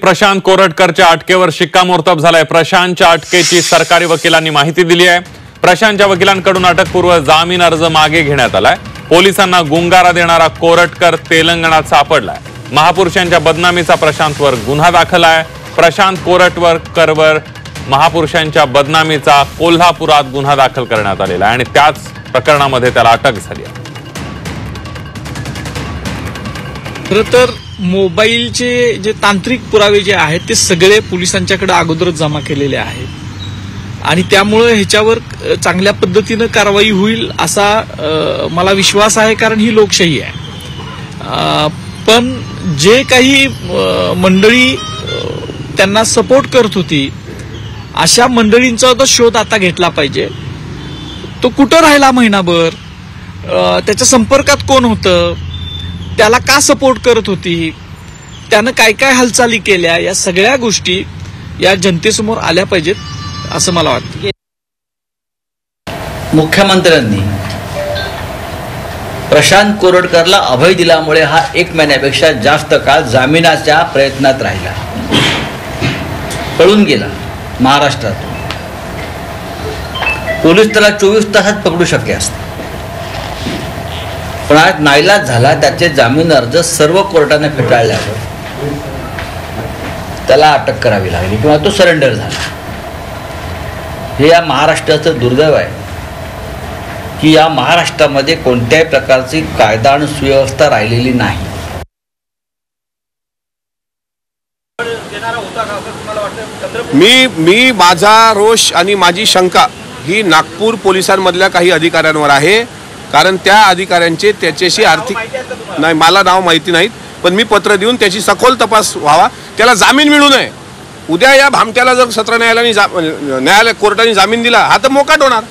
प्रशांत कोरटकरच्या अटकेवर शिक्कामोर्तब झालाय। प्रशांतच्या अटकेची सरकारी वकिलांनी माहिती दिली आहे। प्रशांतच्या वकिलांकडून अटकपूर्व जामीन अर्ज मागे घेण्यात आलाय। पोलिसांना गुंगारा देणारा कोरटकर तेलंगणात सापडलाय। महापुरुषांच्या बदनामीचा प्रशांतवर गुन्हा दाखल आहे। प्रशांत कोरटकरवर महापुरुषांच्या बदनामीचा कोल्हापुरात गुन्हा दाखल करण्यात आलेला आहे आणि त्याच प्रकरणामध्ये त्याला अटक झाली आहे। खरं तर मोबाईलचे जे तांत्रिक पुरावे जे आहेत ते सगळे पोलिसांच्याकडे अगोदरच जमा केलेले आहेत आणि त्यामुळे ह्याच्यावर चांगल्या पद्धतीने कारवाई होईल असा मला विश्वास आहे, कारण ही लोकशाही आहे। पण जे काही मंडळी त्यांना सपोर्ट करत होती अशा मंडळींचा तो शोध आता घेतला पाहिजे। तो कुठं राहिला महिनाभर, त्याच्या संपर्कात कोण होतं, त्याला का सपोर्ट करत होती, त्यानं काय काय हालचाली केल्या, या सगळ्या गोष्टी या जनतेसमोर आल्या पाहिजेत असं मला वाटतं। मुख्यमंत्र्यांनी प्रशांत कोरटकरला अभय दिल्यामुळे हा 1 महिन्यापेक्षा जास्त काळ जामिनाच्या प्रयत्नात राहिला, पळून गेला महाराष्ट्रातून। पोलीस त्याला 24 तासात पकडू शकले असते, पण आज नाईलाज झाला। त्याचे जामीन अर्ज सर्व कोर्टाने फेटाळल्यावर त्याला अटक करावी लागली किंवा तो सरेंडर झाला। हे या महाराष्ट्राचं दुर्दैव आहे की या महाराष्ट्रामध्ये कोणत्याही प्रकारची कायदा आणि सुव्यवस्था राहिलेली नाही। मी माझा रोष आणि माझी शंका ही नागपूर पोलिसांमधल्या काही अधिकाऱ्यांवर आहे, कारण त्या अधिकाऱ्यांचे त्याच्याशी आर्थिक नाही, मला नाव माहिती नाहीत, पण मी पत्र देऊन त्याची सखोल तपास व्हावा, त्याला जामीन मिळू नये। उद्या या भामट्याला जर सत्र न्यायालयाने कोर्टाने जामीन दिला हा तर मोकाट होणार।